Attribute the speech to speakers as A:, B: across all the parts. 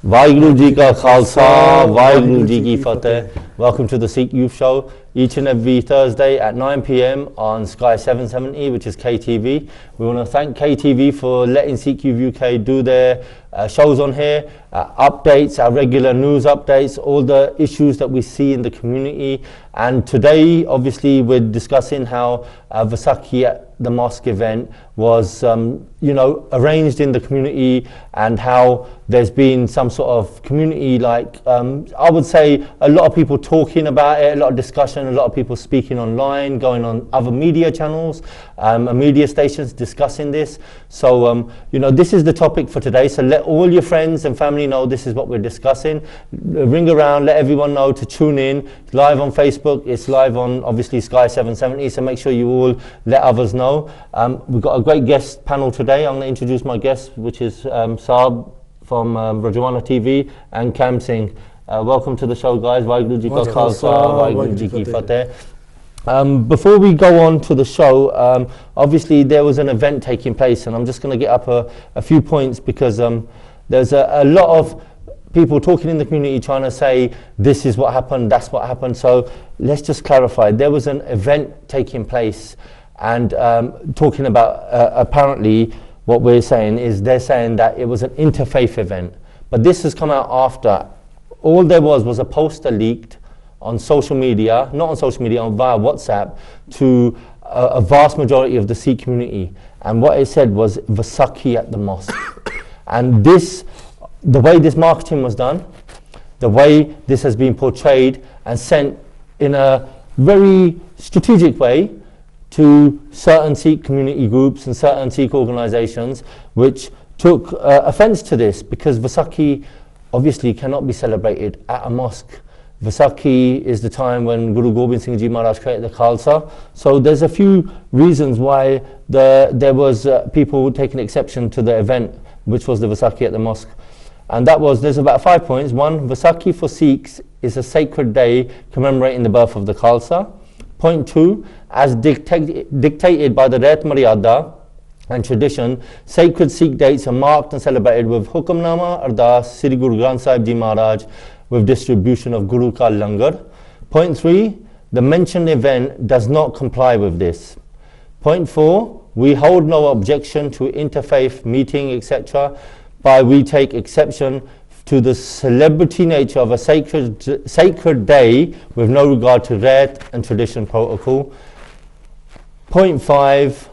A: Vaiguru Ji Ka Khalsa, Vaiguru Ji Ki Fateh. Welcome to the Sikh Youth Show, each and every Thursday at 9 p.m. on Sky 770, which is KTV. We want to thank KTV for letting Sikh Youth UK do their shows on here, updates, our regular news updates, all the issues that we see in the community. And today, obviously, we're discussing how Vaisakhi at the Mosque event was, arranged in the community, and how there's been some sort of community, I would say, a lot of people talking about it, a lot of discussion, a lot of people speaking online, going on other media channels, media stations discussing this. So, this is the topic for today. So let all your friends and family know this is what we're discussing. Ring around, let everyone know to tune in. It's live on Facebook, it's live on, obviously, Sky 770, so make sure you all let others know. We've got a great guest panel today. I'm going to introduce my guest, which is Saab from Rajwana TV, and Kam Singh. Welcome to the show, guys. Vaiguru Ji Ka Khalsa, Vaiguru Ji Ki Fateh. Before we go on to the show, obviously there was an event taking place, and I'm just going to get up a few points because there's a lot of people talking in the community trying to say this is what happened, that's what happened. So let's just clarify. There was an event taking place, and talking about apparently what we're saying is they're saying that it was an interfaith event, but this has come out after. All there was a poster leaked on social media, not on social media, via WhatsApp, to a vast majority of the Sikh community. And what it said was Vaisakhi at the Mosque. And the way this marketing was done, the way this has been portrayed and sent in a very strategic way to certain Sikh community groups and certain Sikh organizations, which took offense to this, because Vaisakhi obviously cannot be celebrated at a mosque. Vaisakhi is the time when Guru Gobind Singh Ji Maharaj created the Khalsa. So there's a few reasons why there was people taking exception to the event, which was the Vaisakhi at the mosque. And there's about 5 points. 1, Vaisakhi for Sikhs is a sacred day commemorating the birth of the Khalsa. Point 2, as dictated by the Ret Maryada and tradition, sacred Sikh dates are marked and celebrated with Hukamnama Ardas Sri Guru Granth Sahib Ji Maharaj, with distribution of Guru Ka Langar. Point 3, the mentioned event does not comply with this. Point 4, we hold no objection to interfaith meeting, etc., but we take exception to the celebrity nature of a sacred day with no regard to Ret and tradition protocol. Point 5,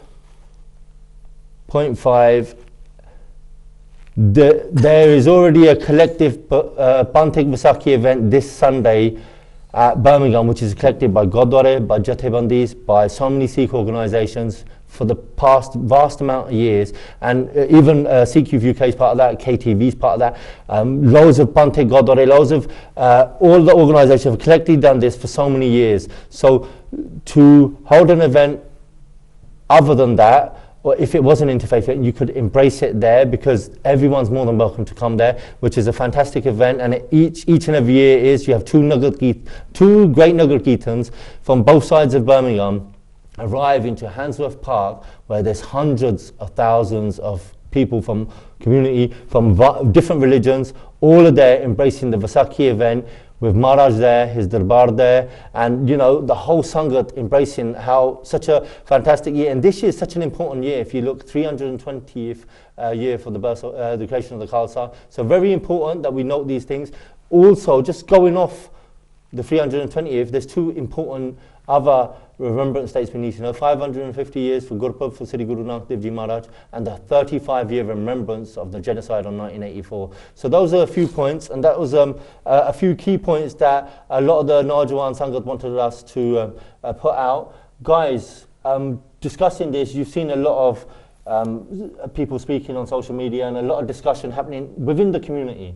A: there is already a collective Panthik Vaisakhi event this Sunday at Birmingham, which is collected by Gurdwara, by Jathebandis, by so many Sikh organisations for the past vast amount of years, and even Sikh Youth UK is part of that, KTV is part of that, loads of Panthik Gurdwara, loads of all the organisations have collectively done this for so many years. So to hold an event other than that, or if it was an interfaith event, you could embrace it there, because everyone's more than welcome to come there, which is a fantastic event. And each and every year you have two great Nagar Kirtans from both sides of Birmingham arrive into Handsworth Park, where there's hundreds of thousands of people from community, from different religions, all are there embracing the Vaisakhi event, with Maharaj there, his Darbar there, and the whole Sangat embracing how such a fantastic year. And this year is such an important year. If you look, 320th year for the birth of the creation of the Khalsa. So very important that we note these things. Also, just going off the 320th, there's two important other remembrance dates we need to know. 550 years for Gurpurb for Sri Guru Nanak Dev Ji Maharaj, and the 35-year remembrance of the genocide on 1984. So those are a few points, and that was a few key points that a lot of the Naujawan Sangat wanted us to put out. Guys, discussing this, you've seen a lot of people speaking on social media, and a lot of discussion happening within the community.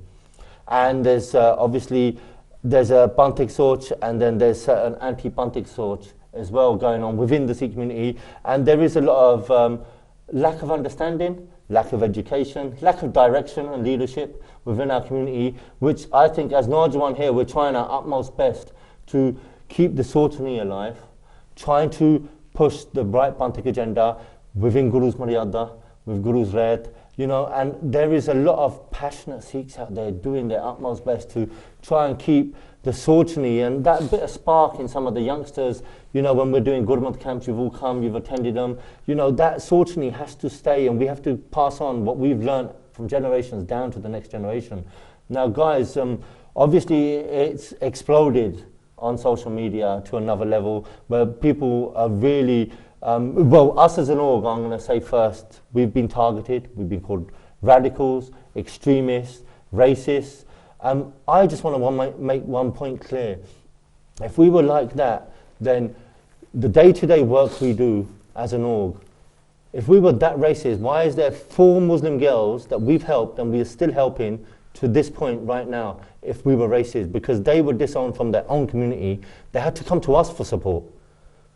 A: And there's obviously there's a Panthik Soch, and then there's an anti-Panthik Soch as well going on within the Sikh community. And there is a lot of lack of understanding, lack of education, lack of direction and leadership within our community, which I think as Naujawan here, we're trying our utmost best to keep the Sautani alive, trying to push the bright Panthik agenda within Guru's Maryada, with Guru's Ret, you know, and there is a lot of passionate Sikhs out there doing their utmost best to try and keep the Sochni and that bit of spark in some of the youngsters. You know, when we're doing Gurmat camps, you've all come, you've attended them. You know, that Sochni has to stay, and we have to pass on what we've learned from generations down to the next generation. Now, guys, obviously it's exploded on social media to another level where people are really, well, us as an org, I'm going to say first, we've been targeted, we've been called radicals, extremists, racists. I just want to make one point clear. If we were like that, then the day-to-day work we do as an org, if we were that racist, why is there 4 Muslim girls that we've helped and we are still helping to this point right now if we were racist? Because they were disowned from their own community, they had to come to us for support.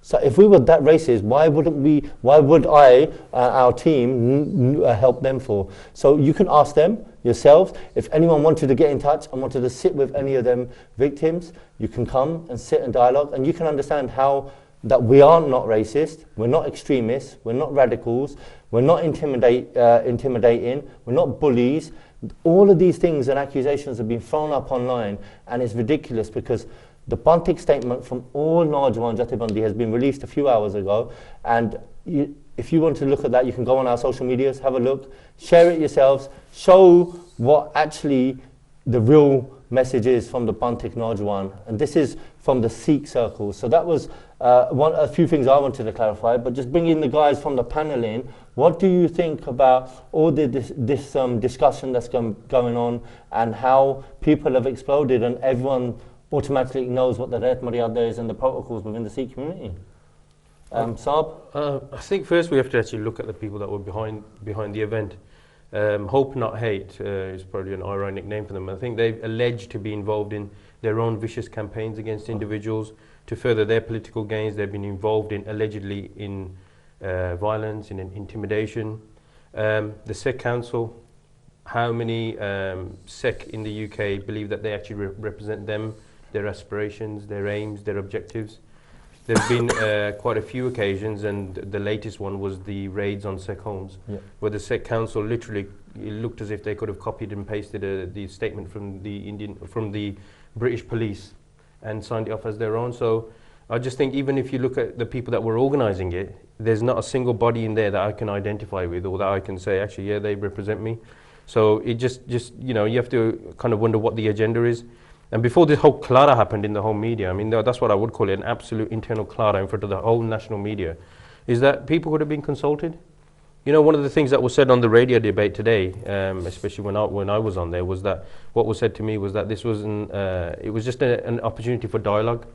A: So if we were that racist, why would our team help them for? So you can ask them yourselves. If anyone wanted to get in touch and wanted to sit with any of them victims, you can come and sit and dialogue, and you can understand how that we are not racist, we're not extremists, we're not radicals, we're not intimidating, we're not bullies. All of these things and accusations have been thrown up online, and it's ridiculous because the Bantik statement from all Naujawan Jathebandi has been released a few hours ago, and if you want to look at that, you can go on our social medias, have a look, share it yourselves, show what actually the real message is from the Bantik Naujawan, and this is from the Sikh circles. So that was a few things I wanted to clarify, but just bringing the guys from the panel in, what do you think about all this discussion that's going on and how people have exploded and everyone automatically knows what the Ret Maryada is and the protocols within the Sikh community? Saab?
B: I think first we have to actually look at the people that were behind the event. Hope Not Hate is probably an ironic name for them. I think they've alleged to be involved in their own vicious campaigns against individuals to further their political gains. They've been involved in allegedly in violence, in intimidation. The Sikh Council, how many Sikh in the UK believe that they actually represent them, their aspirations, their aims, their objectives? There have been quite a few occasions, and the latest one was the raids on Sikh homes, where the Sikh Council literally, it looked as if they could have copied and pasted the statement from the British police and signed it off as their own. So I just think even if you look at the people that were organising it, there's not a single body in there that I can identify with or that I can say, actually, yeah, they represent me. So it just you know, you have to kind of wonder what the agenda is. And before this whole clara happened in the whole media, I mean, that's what I would call it, an absolute internal clara in front of the whole national media, is that people would have been consulted. You know, one of the things that was said on the radio debate today, especially when I was on there, was that what was said to me was that this was it was just an opportunity for dialogue.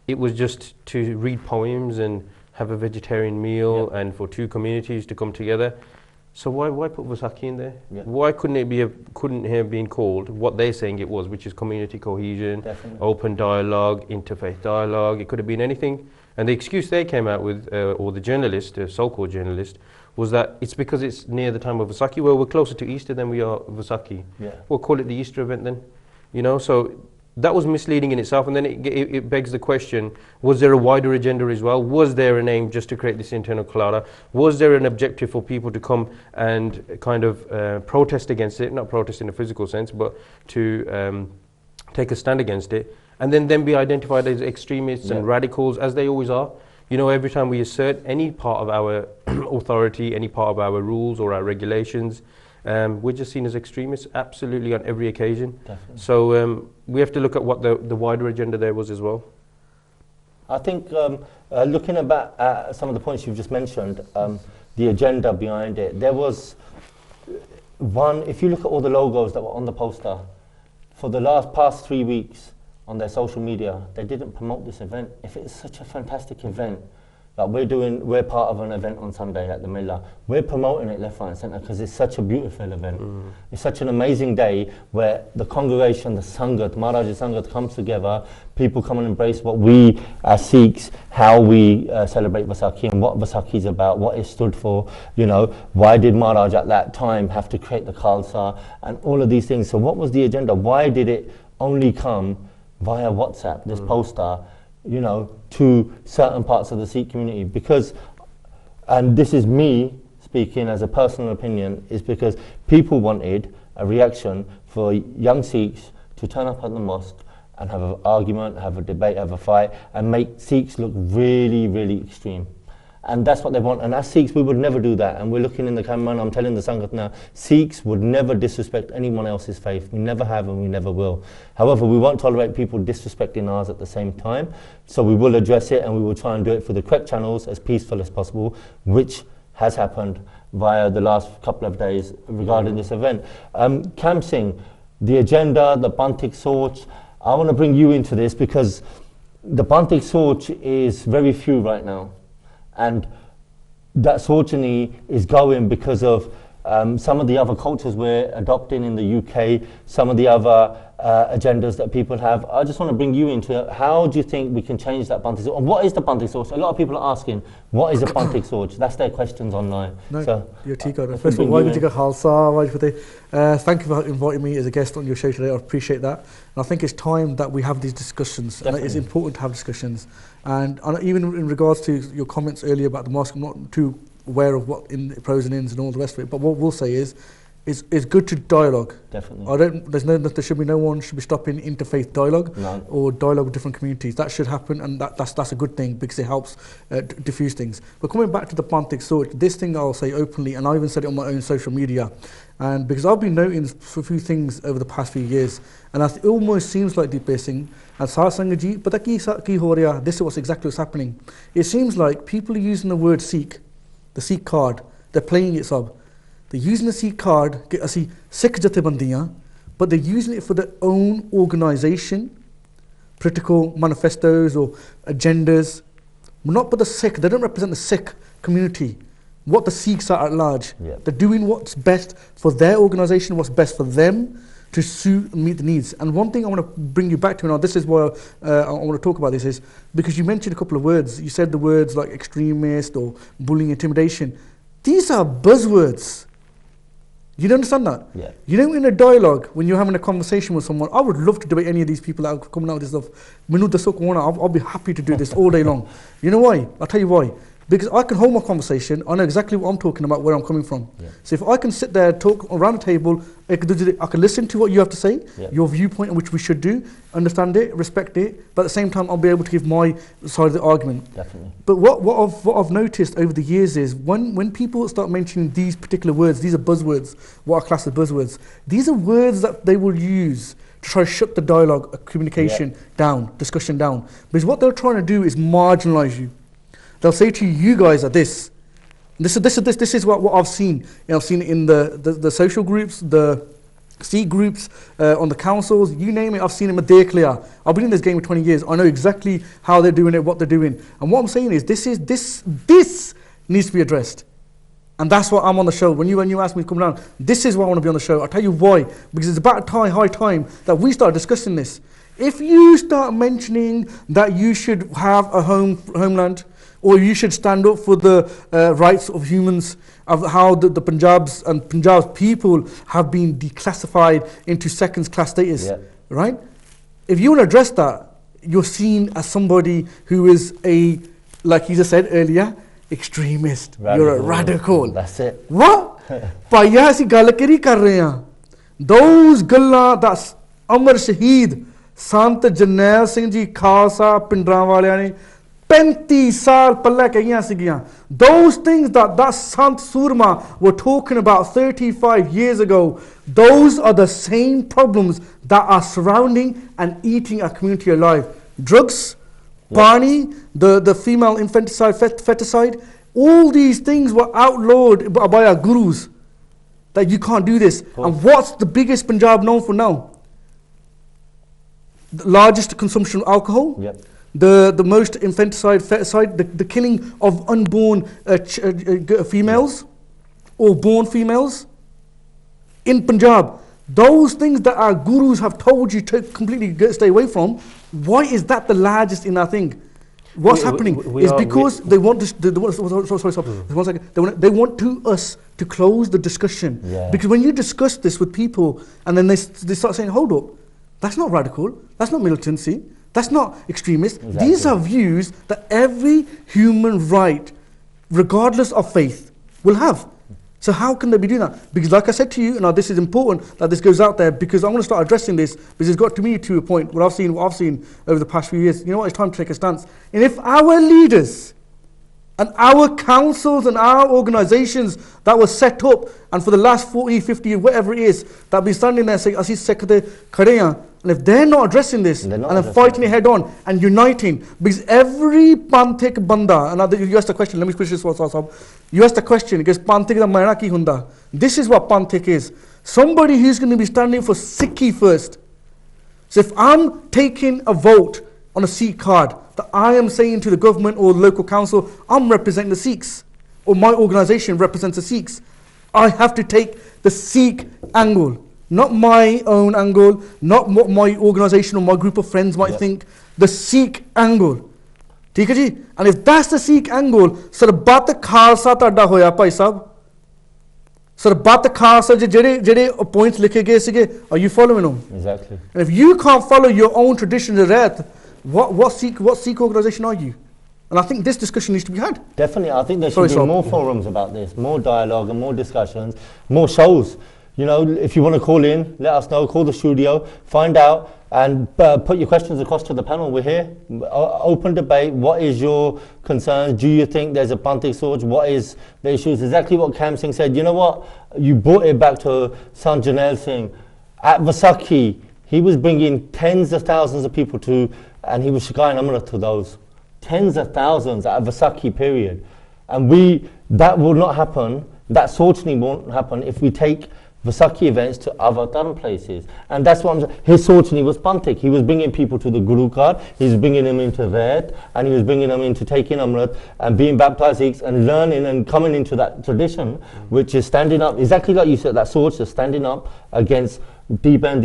B: It was just to read poems and have a vegetarian meal and for 2 communities to come together. So why put Vaisakhi in there? Why couldn't it have been called what they're saying it was, which is community cohesion, open dialogue, interfaith dialogue? It could have been anything. And the excuse they came out with, or the journalist, the so-called journalist, was that it's because it's near the time of Vaisakhi. Well, we're closer to Easter than we are Vaisakhi. We'll call it the Easter event then. You know, so that was misleading in itself, and then it begs the question, was there a wider agenda as well? Was there an aim just to create this internal clara? Was there an objective for people to come and kind of protest against it, not protest in a physical sense, but to take a stand against it, and then be identified as extremists and radicals, as they always are? You know, every time we assert any part of our authority, any part of our rules or our regulations, we're just seen as extremists, absolutely, on every occasion. So we have to look at what the wider agenda there was as well.
A: I think looking at some of the points you've just mentioned, the agenda behind it, there was one, if you look at all the logos that were on the poster, for the past 3 weeks on their social media, they didn't promote this event. If it's such a fantastic event, like we're part of an event on Sunday at the Millah. We're promoting it left, right and centre because it's such a beautiful event. It's such an amazing day where the congregation, the Sangat, Maharaja Sangat comes together, people come and embrace what we as Sikhs, how we celebrate Vaisakhi and what Vaisakhi is about, what it stood for, you know, why did Maharaj at that time have to create the Khalsa and all of these things. So what was the agenda? Why did it only come via WhatsApp, this poster, you know, to certain parts of the Sikh community? Because, and this is me speaking as a personal opinion, is because people wanted a reaction for young Sikhs to turn up at the mosque and have an argument, have a debate, have a fight, and make Sikhs look really, really extreme. And that's what they want. And as Sikhs, we would never do that. And we're looking in the camera, and I'm telling the Sangat now, Sikhs would never disrespect anyone else's faith. We never have, and we never will. However, we won't tolerate people disrespecting ours at the same time. So we will address it, and we will try and do it through the correct channels, as peaceful as possible, which has happened via the last couple of days regarding this event. Kam Singh, the agenda, the Bantik Soch, I want to bring you into this because the Bantik Soch is very few right now. And that Sochani is going because of some of the other cultures we're adopting in the UK, some of the other agendas that people have. I just want to bring you into it. How do you think we can change that Bantik Soch? And what is the Bantik Soch? A lot of people are asking, what is a Bantik Soch? That's their questions online.
C: No,
A: so
C: you're First of all, thank you for inviting me as a guest on your show today. I appreciate that. And I think it's time that we have these discussions.
A: Definitely.
C: And it's important to have discussions. And even in regards to your comments earlier about the mosque, I'm not too aware of what in the pros and ins and all the rest of it. But what we'll say is, it's good to dialogue.
A: Definitely.
C: There should be no one should be stopping interfaith dialogue.
A: None.
C: Or dialogue with different communities. That should happen, and that's a good thing because it helps diffuse things. But coming back to the Bantik Soch, this thing I'll say openly, and I even said it on my own social media, and because I've been noting a few things over the past few years, and it almost seems like Deep Singh and Sasangaji, but this is what's happening. It seems like people are using the word Sikh, the Sikh card, they're playing it sub. They're using the Sikh card, Sikh Jathebandiyan, but they're using it for their own organisation, political manifestos or agendas. Not but the Sikh, they don't represent the Sikh community, what the Sikhs are at large.
A: Yeah.
C: They're doing what's best for their organisation, what's best for them to suit and meet the needs. And one thing I want to bring you back to, and this is why I want to talk about this, is because you mentioned a couple of words. You said the words like extremist or bullying, intimidation. These are buzzwords. You understand that?
A: Yeah.
C: You know, in a dialogue, when you're having a conversation with someone, I would love to debate any of these people that are coming out with this stuff. I'll be happy to do this all day long. You know why? I'll tell you why. Because I can hold my conversation, I know exactly what I'm talking about, where I'm coming from.
A: Yeah.
C: So if I can sit there, talk around the table, I can listen to what you have to say,
A: yeah.
C: your viewpoint, which we should do, understand it, respect it, but at the same time I'll be able to give my side of the argument.
A: Definitely.
C: But what I've noticed over the years is when people start mentioning these particular words, these are buzzwords, what are classed as buzzwords, these are words that they will use to try to shut the dialogue, communication down, discussion down. Because what they're trying to do is marginalise you. They'll say to you, you guys are this. This is what I've seen. I've seen it in the social groups, the Sikh groups, on the councils, you name it, I've seen them a day clear. I've been in this game for 20 years. I know exactly how they're doing it, what they're doing. And what I'm saying is, this needs to be addressed. And that's why I'm on the show. When you ask me to come down, this is why I want to be on the show. I'll tell you why. Because it's about high time that we start discussing this. If you start mentioning that you should have a homeland, or you should stand up for the rights of humans, of how the Punjab's people have been declassified into second class status, right? If you want to address that, you're seen as somebody who is like you just said earlier, extremist.
A: Radical.
C: You're a radical.
A: That's it.
C: What? Bhaiya assi gall keri kar rahe hain. Those gallan that Amar Shaheed Sant Jarnail Singh ji Khalsa Pindran waliyan ne 35 saal palla kahiyan sigiyan. Those things that Sant Surma were talking about 35 years ago, those are the same problems that are surrounding and eating our community alive. Drugs, Pani, the female infanticide, feticide, all these things were outlawed by our gurus, that you can't do this. And what's the biggest Punjab known for now? The largest consumption of alcohol, the most infanticide, feticide, the killing of unborn females or born females in Punjab. Those things that our gurus have told you to completely stay away from, why is that the largest in our thing? What's happening is because they want us to close the discussion. Because when you discuss this with people and then they start saying, hold up, that's not radical, that's not militancy, that's not extremist.
A: Exactly.
C: These are views that every human right, regardless of faith, will have. So how can they be doing that? Because like I said to you, now this is important that this goes out there, because I'm going to start addressing this, because it's got to me to a point what I've seen over the past few years. You know what, it's time to take a stance. And if our leaders and our councils and our organizations that were set up, and for the last 40, 50, whatever it is, that have been standing there saying, Asi Sekhte khade hain, and if they're not addressing this, and they're fighting it head on and uniting, because every Panthik banda, and you asked a question, let me finish this one, Sahab. You asked a question, because Panthik da maina ki hunda. This is what Panthik is. Somebody who's going to be standing for Sikhi first. So if I'm taking a vote on a Sikh card, that I am saying to the government or the local council, I'm representing the Sikhs, or my organisation represents the Sikhs, I have to take the Sikh angle. Not my own angle, not what my organisation or my group of friends might think, the Sikh angle. ठीक है जी? And if that's the Sikh angle, Sarbat Khalsa tadda hoya bhai sahab. Sarbat Khalsa jehde points likhe gaye sige, are you following them?
A: Exactly.
C: And if you can't follow your own traditions of Raat, what Sikh organisation are you? And I think this discussion needs to be had.
A: Definitely, I think there should be more forums about this, more dialogue and more discussions, more shows. You know, if you want to call in, let us know, call the studio, find out, and put your questions across to the panel. We're here. Open debate. What is your concerns? Do you think there's a Panthik Surge? What is the issues? Exactly what Kam Singh said. You know what? You brought it back to Sant Janel Singh. At Vaisakhi, he was bringing tens of thousands of people to, and he was shikayin Amrit to those. Tens of thousands at a Vaisakhi period. And that will not happen, that certainly won't happen if we take Vaisakhi events to other Dharm places. And that's what I'm saying. His certainly was Panthik. He was bringing people to the Guru Card, he was bringing them into Raat, and he was bringing them into taking Amrit and being baptized Sikhs and learning and coming into that tradition, which is standing up, exactly like you said, that sword is standing up against deep-end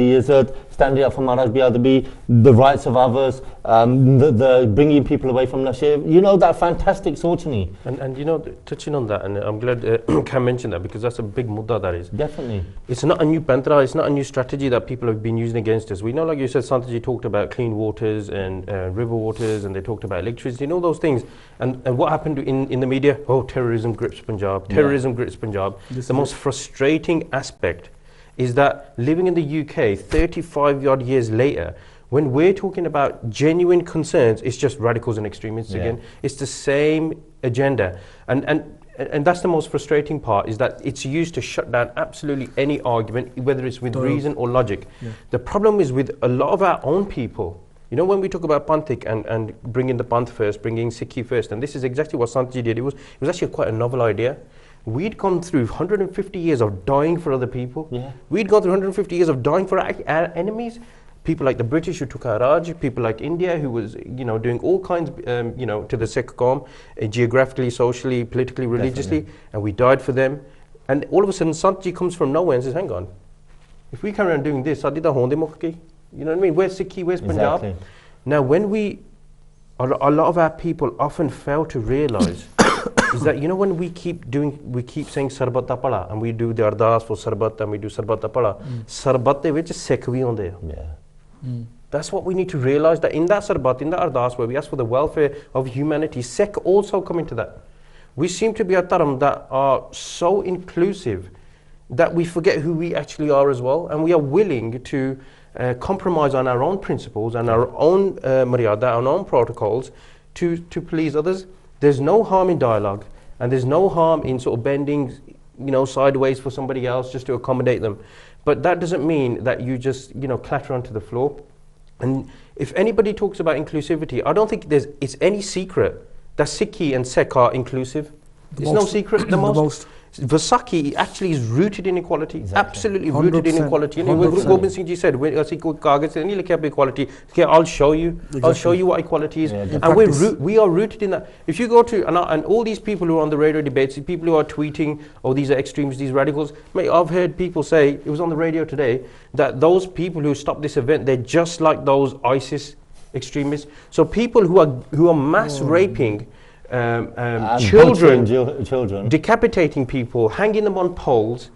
A: standing up for Maharaj Biadabi, the rights of others, the bringing people away from Nashir. You know, that fantastic sortini.
B: And you know, touching on that, and I'm glad Cam mentioned that, because that's a big mudda that is.
A: Definitely.
B: It's not a new pantra, it's not a new strategy that people have been using against us. We know, like you said, Santaji talked about clean waters and river waters, and they talked about electricity, you know, those things. And what happened in the media? Oh, terrorism grips Punjab, terrorism grips Punjab. The most frustrating aspect is that living in the UK 35 odd years later, when we're talking about genuine concerns, it's just radicals and extremists again. It's the same agenda. And that's the most frustrating part, is that it's used to shut down absolutely any argument, whether it's with reason or logic. The problem is with a lot of our own people. You know, when we talk about Panthik and bringing the Panth first, bringing Sikhi first, and this is exactly what Santaji did. It was actually quite a novel idea. We'd gone through 150 years of dying for other people. We'd gone through 150 years of dying for our enemies. People like the British who took our Raj, people like India who was, you know, doing all kinds, you know, to the Sikh Qawm, geographically, socially, politically, religiously, and we died for them. And all of a sudden, Santji comes from nowhere and says, hang on, if we carry on doing this, you know what I mean? Where's Sikhi, where's Punjab? Now, when a lot of our people often fail to realize is that, you know, when we keep saying Sarbat da Pada, and we do the Ardas for Sarbat and we do Sarbat da Pada, Sarbat de vich Sikh vi honde. That's what we need to realize, that in that Sarbat, in that Ardas, where we ask for the welfare of humanity, Sikh also come into that. We seem to be a Dharam that are so inclusive that we forget who we actually are as well, and we are willing to compromise on our own principles and our own maryada, our own protocols to please others. There's no harm in dialogue, and there's no harm in sort of bending, you know, sideways for somebody else just to accommodate them. But that doesn't mean that you just, you know, clatter onto the floor. And if anybody talks about inclusivity, I don't think it's any secret that Sikhi and Sikh are inclusive. It's no secret. The most. Vaisakhi actually is rooted in equality, absolutely rooted in equality. And Guru Gobind Singh Ji said, equality, okay, I'll show you what equality is. And we are rooted in that. If you go to, and all these people who are on the radio debates, people who are tweeting, oh, these are extremists, these radicals, mate, I've heard people say, it was on the radio today, that those people who stopped this event, they're just like those ISIS extremists. So people who are mass raping children, decapitating people, hanging them on poles,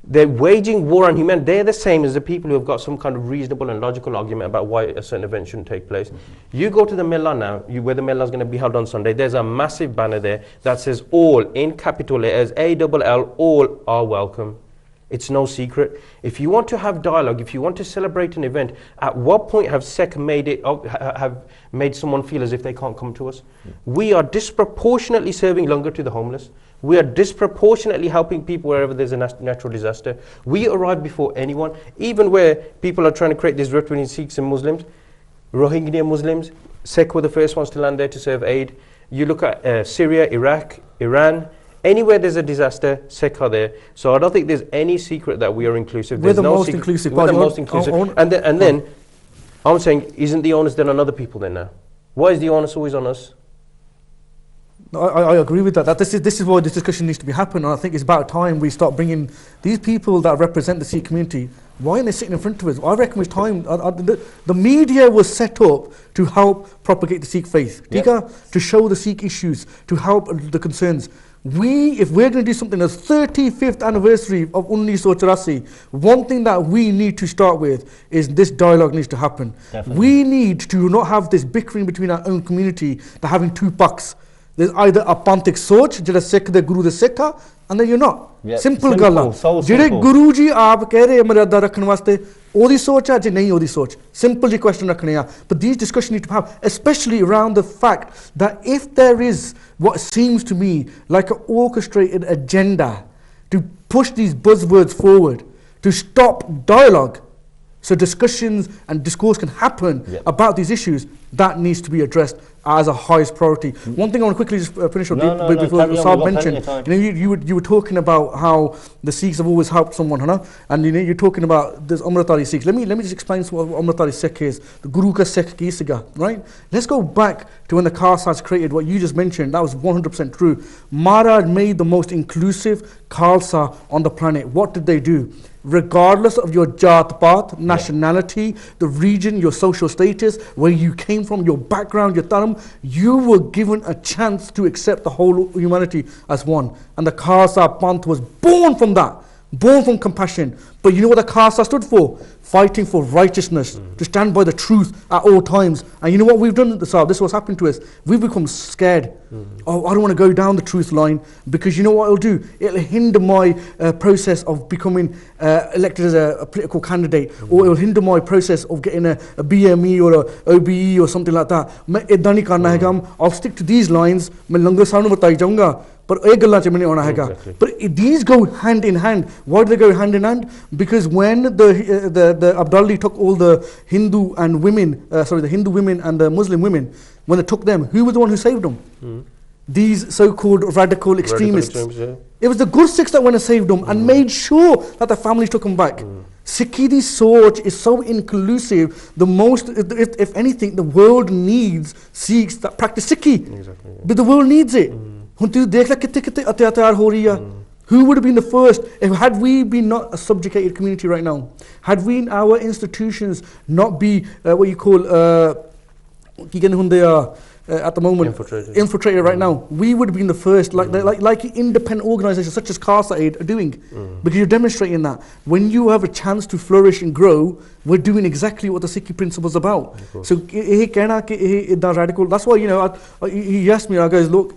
B: They're waging war on humanity. They're the same as the people who have got some kind of reasonable and logical argument about why a certain event shouldn't take place. You go to the Mellah now, where the Mellah is going to be held on Sunday, there's a massive banner there that says all, in capital letters, ALL, all are welcome. It's no secret. If you want to have dialogue, if you want to celebrate an event, at what point have Sikh have made someone feel as if they can't come to us? We are disproportionately serving langar to the homeless. We are disproportionately helping people wherever there's a natural disaster. We arrive before anyone, even where people are trying to create this rift between Sikhs and Muslims, Rohingya Muslims. Sikh were the first ones to land there to serve aid. You look at Syria, Iraq, Iran. Anywhere there's a disaster, Sikh are there. So I don't think there's any secret that we are inclusive.
C: We're the most inclusive.
B: We're the most inclusive. And then I'm saying, isn't the onus then on other people then now? Why is the onus always on us?
C: No, I agree with that. This is why this discussion needs to be happening. And I think it's about time we start bringing these people that represent the Sikh community. Why aren't they sitting in front of us? I reckon it's time. The media was set up to help propagate the Sikh faith, to show the Sikh issues, to help the concerns. If we're going to do something, the 35th anniversary of 1984, one thing that we need to start with is this dialogue needs to happen.
A: Definitely.
C: We need to not have this bickering between our own community, that having two packs. There's either a panthik soch, jehda Sikh the Guru the Sikha, and then you're not. Simple galla. Jehde Guru ji aap keh rahe marada rakhan waste, odi soch hai je nahi odi soch. Simple ji question rakhne hai. But these discussions need to have, especially around the fact that if there is what seems to me like an orchestrated agenda to push these buzzwords forward, to stop dialogue, so discussions and discourse can happen about these issues, that needs to be addressed as a highest priority. One thing I want to quickly just finish up before Saab mentioned, you were talking about how the Sikhs have always helped someone, and you're talking about this Amritari Sikhs. Let me just explain what Amritari Sikh is. The Guru ka Sikh ki siga, right? Let's go back to when the Khalsa created what you just mentioned. That was 100% true. Maharaj made the most inclusive Khalsa on the planet. What did they do? Regardless of your Jat Path, nationality, the region, your social status, where you came from, your background, your dharam, you were given a chance to accept the whole humanity as one. And the Khalsa Panth was born from that, born from compassion. But you know what the Khalsa stood for? Fighting for righteousness, to stand by the truth at all times. And you know what we've done at the South? This is what's happened to us. We've become scared. Oh, I don't want to go down the truth line, because you know what it'll do? It'll hinder my process of becoming elected as a political candidate, or it'll hinder my process of getting a BME or a OBE or something like that. I'll stick to these lines. But these go hand in hand. Why do they go hand in hand? Because when the Abdali took all the Hindu and women, the Hindu women and the Muslim women, when they took them, who was the one who saved them? These so-called radical extremists. It was the Gursikhs that went and saved them and made sure that the families took them back. Sikhidi Soch is so inclusive. The most, if anything, the world needs Sikhs that practice Sikhi.
B: Exactly,
C: but the world needs it. Who would have been the first? Had we been not a subjugated community right now, had we in our institutions not be what you call at the moment infiltrated right now, we would have been the first, like independent organisations such as Khalsa Aid are doing, because you're demonstrating that when you have a chance to flourish and grow, we're doing exactly what the Sikhi principle is about. So radical. That's why he asked me. I goes, look,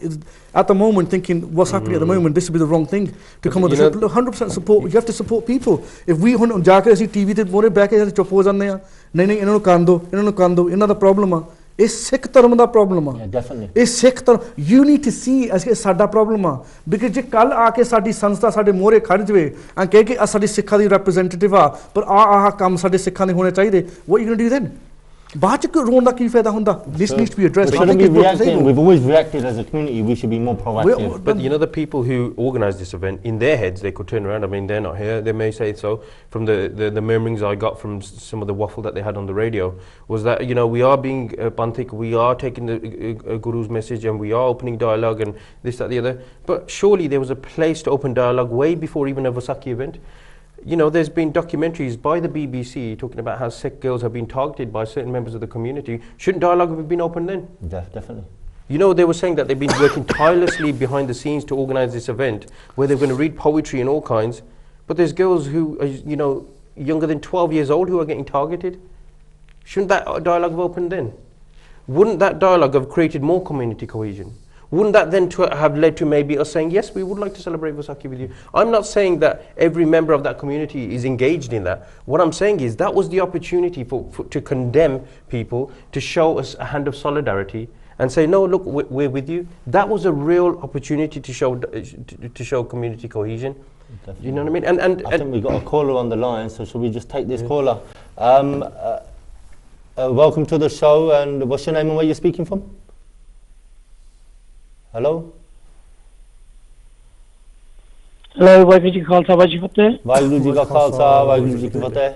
C: at the moment thinking what's happening at the moment, this would be the wrong thing to come on. 100% support. You have to support people. If we TV te more back chup ho jande ha, nahi innu kando inna problem. It's Sikh dharm da problem.
A: Yeah, definitely.
C: It's Sikh dharm. You need to see as sada problem. Because je kal aake sadi sanstha sade more khad jave and keh ke sadi Sikha di representative but kam sade Sikha ne hone chahiye, what are you going to do then? This needs to be addressed.
A: We've always reacted as a community. We should be more proactive.
B: But the people who organised this event, in their heads, they could turn around. I mean, they're not here. They may say so. From the murmurings I got from some of the waffle that they had on the radio, was that we are being panthik, we are taking the Guru's message, and we are opening dialogue, and this, that, the other. But surely there was a place to open dialogue way before even a Vaisakhi event. There's been documentaries by the BBC talking about how Sikh girls have been targeted by certain members of the community. Shouldn't dialogue have been open then?
A: Definitely.
B: They were saying that they've been working tirelessly behind the scenes to organise this event, where they're going to read poetry and all kinds. but there's girls who are, you know, younger than 12 years old who are getting targeted. Shouldn't that dialogue have opened then? Wouldn't that dialogue have created more community cohesion? Wouldn't that then have led to maybe us saying, yes, we would like to celebrate Vaisakhi with you? I'm not saying that every member of that community is engaged in that. What I'm saying is that was the opportunity to condemn people, to show us a hand of solidarity and say, no, look, we're with you. That was a real opportunity to show community cohesion. Definitely. You know what I mean? And
A: I think we've got a caller on the line, so should we just take this caller? Welcome to the show, and what's your name and where you're speaking from? Hello?
D: Hello, Vaisakhi ji ka Khalsa, Vaisakhi Fateh.
A: Vaiguru ji ka Khalsa, Vaiguru ji ki Fateh.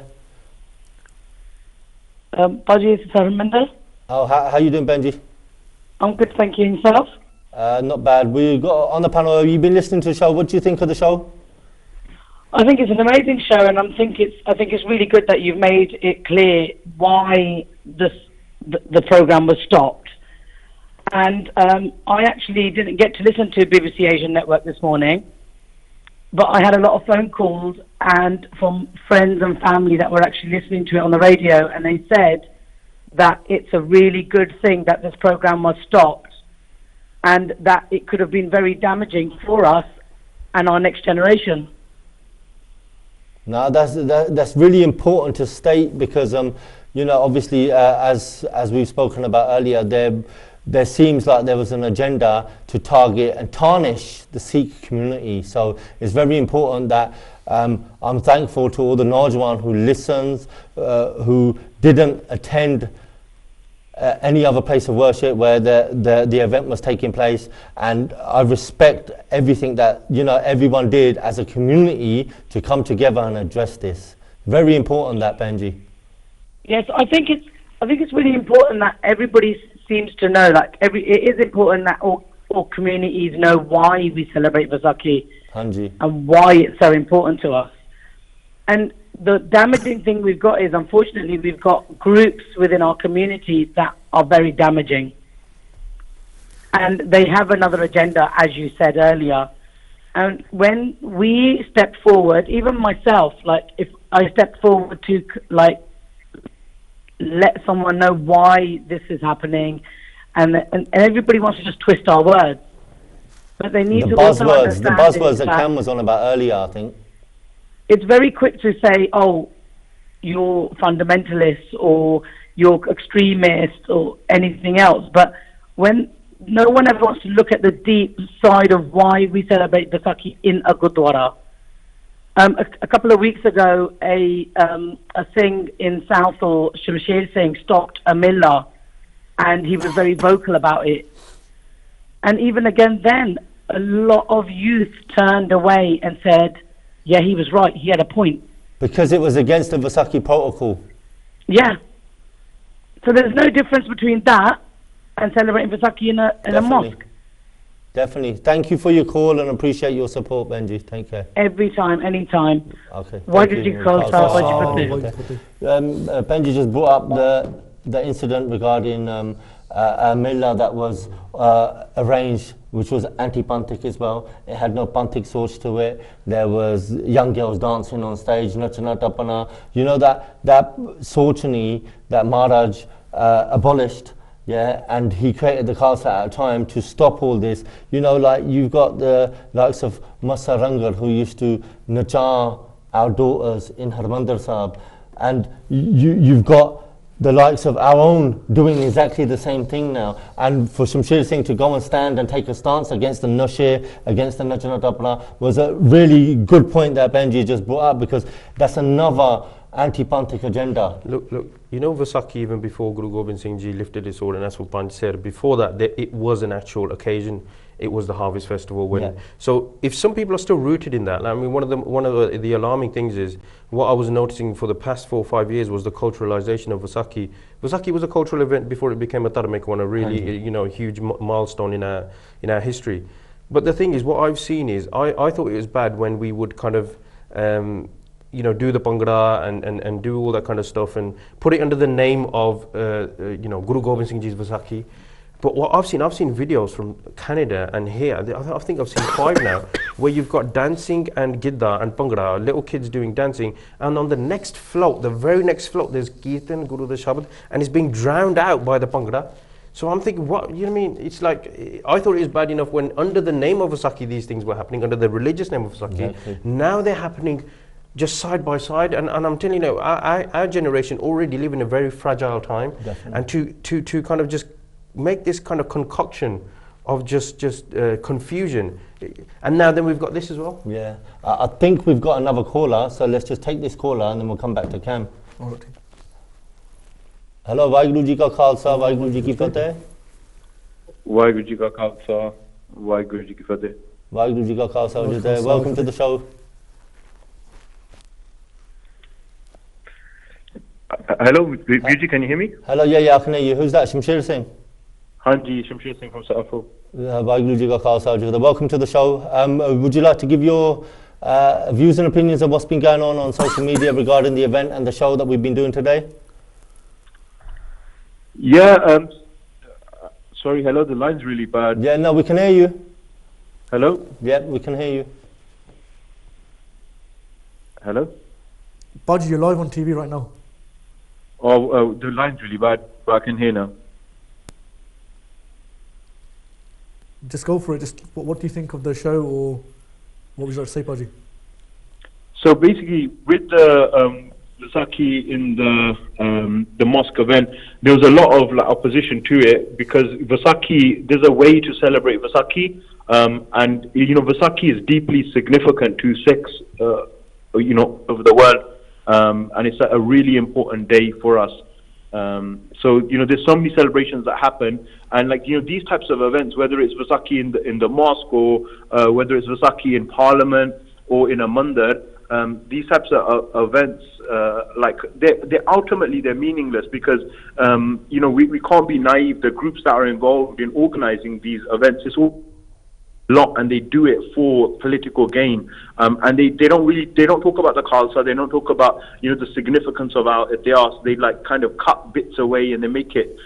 D: Paji, it's Sarminder.
A: Oh, how you doing, Benji?
D: I'm good, thank you. Yourself?
A: Not bad. We got on the panel. Have you been listening to the show? What do you think of the show?
D: I think it's an amazing show, and I think it's really good that you've made it clear why the program was stopped. And I actually didn't get to listen to BBC Asian Network this morning, but I had a lot of phone calls and from friends and family that were actually listening to it on the radio, and they said that it's a really good thing that this program was stopped, and that it could have been very damaging for us and our next generation.
A: No, that's really important to state, because you know, obviously as we've spoken about earlier, there seems like there was an agenda to target and tarnish the Sikh community. So it's very important that I'm thankful to all the Najwan who listens, who didn't attend any other place of worship where the event was taking place, and I respect everything that, you know, everyone did as a community to come together and address this. Very important, that, Benji.
D: Yes, I think it's really important that everybody seems to know. Like it is important that all communities know why we celebrate Vaisakhi and why it's so important to us. And the damaging thing we've got is, unfortunately, we've got groups within our community that are very damaging. And they have another agenda, as you said earlier. And when we step forward, even myself, like if I step forward to like let someone know why this is happening, and everybody wants to just twist our words. But they need to also understand
A: the buzzwords that Cam was on about earlier, I think.
D: It's very quick to say, oh, you're fundamentalists or you're extremists or anything else. But when no one ever wants to look at the deep side of why we celebrate Vaisakhi in a Gurdwara. A couple of weeks ago, a Singh in Southall, Shamsher Singh, stopped a millah, and he was very vocal about it. And even again then, a lot of youth turned away and said, yeah, he was right, he had a point.
A: Because it was against the Vaisakhi protocol.
D: Yeah. So there's no difference between that and celebrating Vaisakhi in a mosque.
A: Definitely. Thank you for your call and appreciate your support, Benji. Take care.
D: Every time, anytime.
A: Okay.
D: Why did you call
A: Benji just brought up the incident regarding a millah that was arranged, which was anti-Pantik as well. It had no Pantik source to it. There was young girls dancing on stage, Nachana Tapana. You know that Sorchani that Maharaj abolished. Yeah, and he created the Khalsa at a time to stop all this. You know, like you've got the likes of Masa Rangar who used to nacha our daughters in Harmandir Sahib, and you've got the likes of our own doing exactly the same thing now. And for Shamsher Singh to go and stand and take a stance against the Nashir, against the Nachana Tapna, was a really good point that Benji just brought up, because that's another anti-Pantik agenda.
B: Look, you know Vaisakhi, even before Guru Gobind Singh Ji lifted his sword, and that's what Panch said, before that it was an actual occasion. It was the harvest festival. So if some people are still rooted in that, I mean, one of the alarming things is, what I was noticing for the past 4 or 5 years was the culturalization of Vaisakhi. Vaisakhi was a cultural event before it became a dharmic one, a really huge milestone in our history. But the thing is, what I've seen is, I thought it was bad when we would kind of do the Bhangra and do all that kind of stuff and put it under the name of Guru Gobind Singh Ji's Vaisakhi. But what I've seen videos from Canada and here. I think I've seen 5 now, where you've got dancing and gidda and bhangra, little kids doing dancing, and on the next float, the very next float, there's Kirtan, Guru the Shabad, and it's being drowned out by the bhangra. So I'm thinking, what, you know what I mean? It's like, I thought it was bad enough when under the name of Vaisakhi these things were happening, under the religious name of Vaisakhi. Exactly. Now they're happening just side by side, and I'm telling you, our generation already live in a very fragile time. Definitely. And to kind of just make this kind of concoction of just confusion, and now then we've got this as well.
A: Yeah, I think we've got another caller, so let's just take this caller and then we'll come back to Cam.
C: All right.
A: Hello, Vaheguru Ji Ka Khalsa, Vaheguru Ji Ki Fateh.
E: Vaheguru Ji Ka Khalsa, Vaheguru Ji Ki Fateh.
A: Vaheguru Ji Ka Khalsa. Welcome to the show.
E: Hello, Viju, can you hear me?
A: Hello, yeah, I can hear you. Who's that? Shamsher Singh?
E: Hanji, Shamsher Singh from Safo.
A: Vaheguru Ji Ka Khalsa. Welcome to the show. Would you like to give your views and opinions of what's been going on social media regarding the event and the show that we've been doing today?
E: Yeah, sorry, hello, the line's really bad.
A: Yeah, no, we can hear you.
E: Hello?
A: Yeah, we can hear you.
E: Hello?
C: Baji, you're live on TV right now.
E: Oh, the line's really bad, but I can hear now.
C: Just go for it. Just what do you think of the show, or what would you like to say, Baji?
E: So basically, with the Vaisakhi in the mosque event, there was a lot of opposition to it, because Vaisakhi, there's a way to celebrate Vaisakhi, and Vaisakhi is deeply significant to Sikhs, over the world, and it's a really important day for us. So there's so many celebrations that happen, and these types of events, whether it's Vaisakhi in the mosque, or whether it's Vaisakhi in Parliament or in a mandir, these types of events, they ultimately they're meaningless, because we can't be naive. The groups that are involved in organizing these events, it's all lot, and they do it for political gain, and they don't talk about the Khalsa, they don't talk about the significance of our Ityas. They kind of cut bits away and they make it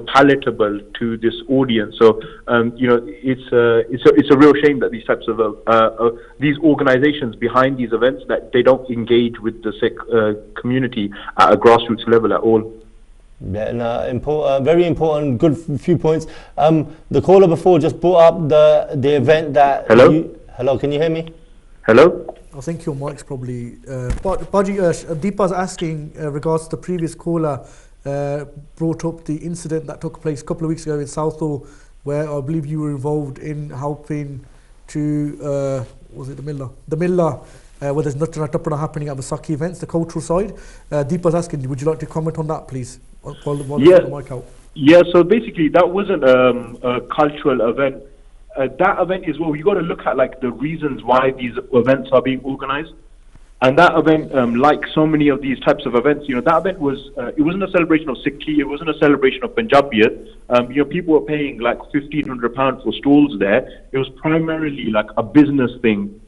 E: palatable to this audience. So it's a real shame that these types of these organizations behind these events, that they don't engage with the Sikh community at a grassroots level at all.
A: Yeah, no, very important, good few points. The caller before just brought up the event that...
E: Hello?
A: Hello, can you hear me?
E: Hello?
C: I think your mic's probably... Baji, Deepa's asking, regards to the previous caller, brought up the incident that took place a couple of weeks ago in Southall, where I believe you were involved in helping to... was it the Millah? The Millah, where there's nothing happening at the Vaisakhi events, the cultural side. Deepa's asking, would you like to comment on that, please?
E: Yeah, so basically that wasn't a cultural event. That event is what you got to look at, the reasons why these events are being organized. And that event, like so many of these types of events, that event was, it wasn't a celebration of Sikhi, it wasn't a celebration of Punjabiyat. People were paying £1,500 for stalls there. It was primarily a business thing.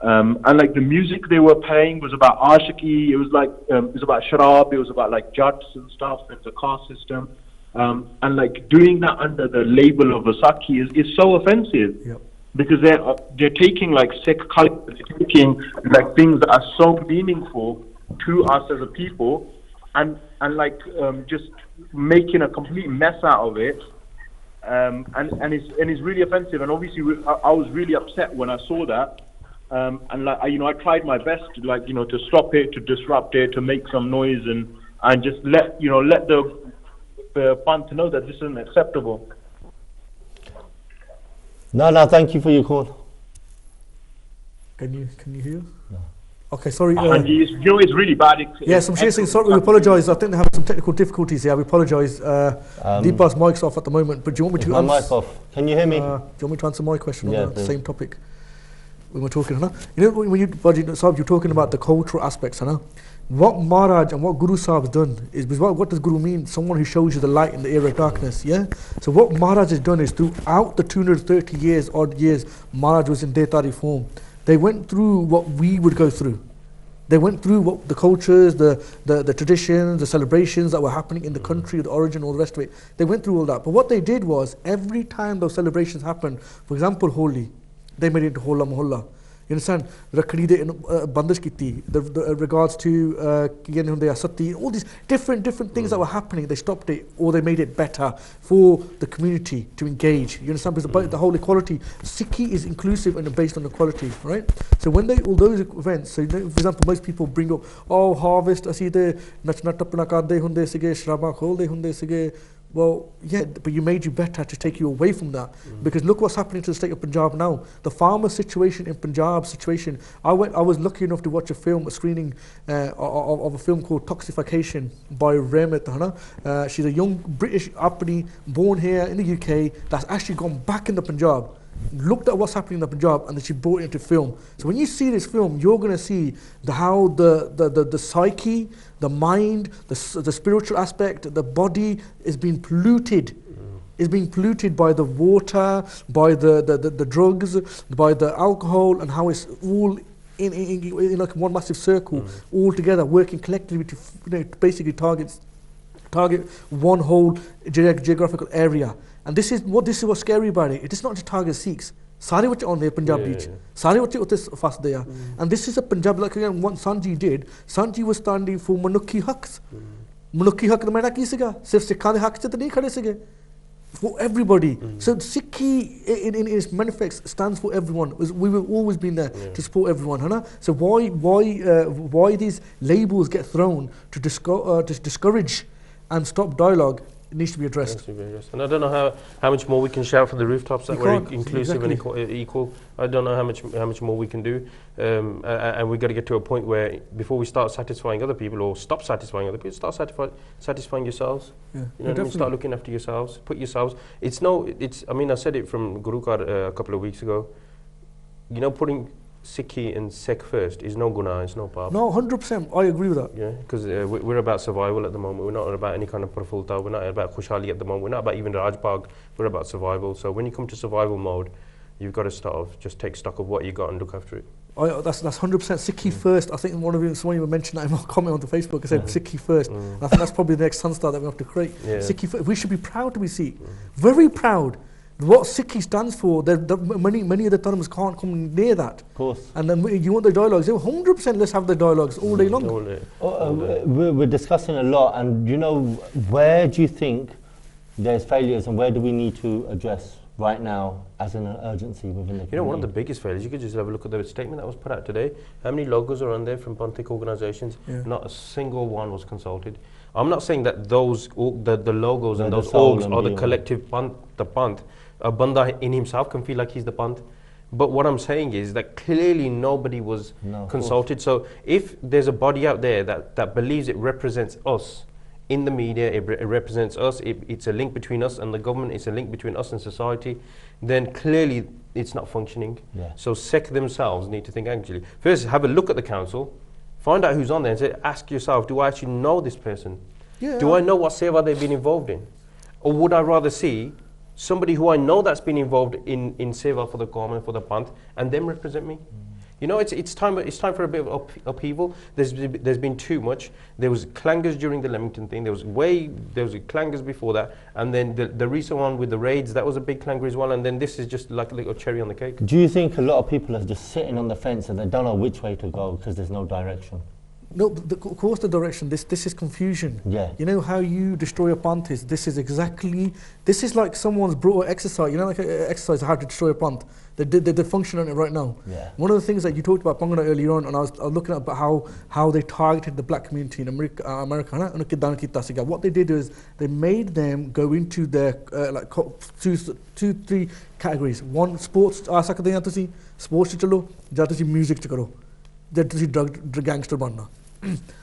E: And the music they were playing was about ashiki, it was it was about sharab, it was about jats and stuff, and the caste system. And doing that under the label of Vaisakhi is so offensive. Yep. Because they're taking Sikh culture, they're taking things that are so meaningful to us as a people, and just making a complete mess out of it. And it's really offensive. And obviously I was really upset when I saw that. And I tried my best to to stop it, to disrupt it, to make some noise, and just let the Panth know that this isn't acceptable.
A: No, thank you for your call.
C: Can you hear? No. Okay, sorry.
E: It's really bad.
C: I'm saying sorry. We apologise. I think they have some technical difficulties here. We apologise. Deepa's mic's off at the moment. But do you want me to?
A: My mic off. Can you hear me?
C: Do you want me to answer my question on the same topic? When we're talking, when you're talking about the cultural aspects, what Maharaj and what Guru Sahib's done is, what does Guru mean? Someone who shows you the light in the era of darkness, yeah? So what Maharaj has done is, throughout the 230 odd years, Maharaj was in Detari form. They went through what we would go through, They went through what the cultures, the traditions, the celebrations that were happening in the country, the origin, all the rest of it. They went through all that. But what they did was, every time those celebrations happened, for example, Holi, they made it into Hola Mohalla. You understand? Rakhdi de bandish kiti. The regards to sati, all these different things that were happening, they stopped it, or they made it better for the community to engage. You understand? Because the whole equality, Sikhi is inclusive and based on equality, right? So when all those events, so for example, most people bring up, oh, harvest, asi de nachna tapna karde hunde sige, shraba kholde hunde sige. Well, yeah, but you made you better to take you away from that. Because look what's happening to the state of Punjab now. The farmer situation in Punjab situation. I was lucky enough to watch a screening of a film called Toxification by Remit. She's a young British uppity born here in the UK that's actually gone back in the Punjab, looked at what's happening in the Punjab, and then she brought it into film. So when you see this film, you're going to see how the psyche, the mind, the spiritual aspect, the body is being polluted. Is being polluted by the water, by the drugs, by the alcohol, and how it's all in like one massive circle, all together, working collectively to basically target one whole geographical area. And this is what's scary about it. It is not just target Sikhs. Sare bache on there Punjab beach. Sare bache utte fas there. And this is a Punjab, like again what Sanji did. Sanji was standing for Manukhi haqs. Manukhi haq da maina ki siga? Sirf Sikhan de haq se to nahi khade sige. For everybody. So Sikhi in its manifest stands for everyone. We've always been there to support everyone. So why these labels get thrown to discourage and stop dialogue? It needs to be addressed.
B: And I don't know how much more we can shout from the rooftops that we're inclusive and equal. I don't know how much more we can do. And we've got to get to a point where before we start satisfying other people or stop satisfying other people, start satisfying yourselves.
C: Yeah.
B: You know what I mean? Start looking after yourselves. Put yourselves. I mean, I said it from Gurukar a couple of weeks ago. You know, putting Sikhi and Sikh first is no guna, it's no pap.
C: No, 100%, I agree with that.
B: Yeah, because we're about survival at the moment. We're not about any kind of prafulta. We're not about khushhali at the moment. We're not about even Rajbag. We're about survival. So when you come to survival mode, you've got to start off, just take stock of what you got and look after it.
C: That's 100% Sikhi first. I think someone even mentioned that in my comment on Facebook. I said Sikhi first. And I think that's probably the next Sunstar that we have to create. Sikhi first. We should be proud to be Sikh. Very proud. What Sikhi stands for, many of the terms can't come near that.
A: Of course.
C: And then you want the dialogues, 100% let's have the dialogues all day long.
A: We're discussing a lot, and you know, where do you think there's failures and where do we need to address right now as an urgency within the community?
B: You know, one of the biggest failures, you could just have a look at the statement that was put out today. How many logos are on there from Panthic organisations? Not a single one was consulted. I'm not saying that the logos and those orgs are the collective the Panth. A Banda in himself can feel like he's the Panth. But what I'm saying is that clearly nobody was consulted. So if there's a body out there that believes it represents us in the media, it represents us, it's a link between us and the government, it's a link between us and society, then clearly it's not functioning. So Sikh themselves need to think, actually, first have a look at the council, find out who's on there and say, ask yourself, do I actually know this person? Do I know what seva they've been involved in? Or would I rather see somebody who I know that's been involved in seva for the government, for the Panth, and them represent me? You know, it's time for a bit of upheaval. There's been too much. There was clangers during the Leamington thing. There was clangers before that, and then the recent one with the raids, that was a big clanger as well. And then this is just like a little cherry on the cake.
A: Do you think a lot of people are just sitting on the fence and they don't know which way to go because there's no direction?
C: No, of course the direction. This is confusion. You know how you destroy a Panth is. This is like someone's brought an exercise. You know, like an exercise how to destroy a Panth. They're functioning on it right now. One of the things that you talked about Pangana earlier on, and I was looking at how they targeted the black community in America. What they did is they made them go into their like 2-3 categories. One, sports. Sports chalo, ja music chalo, ja drug gangster banna.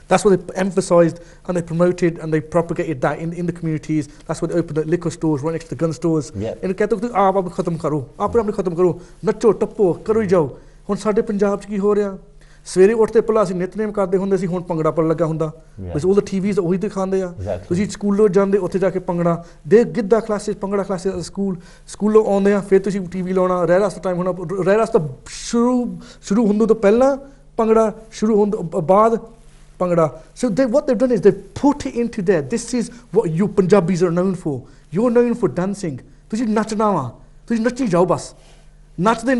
C: That's what they emphasised and they promoted and they propagated that in the communities. That's why they opened the liquor stores right next to the gun stores. And कहते हैं आप अपने खत्म करो, आप अपने खत्म करो, नचो टप्पो करो ही जाओ. हुन साडे पंजाब च की हो रहा? सवेरे उठते पहला ਅਸੀਂ ਨਿਤਨੇਮ ਕਰਦੇ ਹੁੰਦੇ ਸੀ, ਹੁਣ ਭੰਗੜਾ ਪਣ ਲੱਗਾ ਹੁੰਦਾ. ਬਸ all the TVs ਉਹੀ ਦਿਖਾਉਂਦੇ ਆ. ਤੁਸੀਂ ਸਕੂਲੋਂ ਜਾਂਦੇ ਉੱਥੇ ਜਾ ਕੇ ਭੰਗੜਾ ਦੇ ਗਿੱਧਾ ਕਲਾਸਿਸ ਭੰਗੜਾ ਕਲਾਸਿਸ ਸਕੂਲੋਂ ਆਉਂਦੇ ਆ, ਫਿਰ ਤੁਸੀਂ TV ਲਾਉਣਾ. ਰਹਿ ਰਾਸਤਾ ਟਾਈਮ ਹੋਣਾ, ਰਹਿ ਰਾਸਤਾ ਸ਼ੁਰੂ ਹੁੰਦੋਂ ਤੋਂ ਪਹਿਲਾਂ Pangra, shuru hond baad, Pangra. So what they've done is they've put it into there. This is what you Punjabis are known for. You're known for dancing. Tuji nachna wa. Tuji nachi jao bas. Nachde.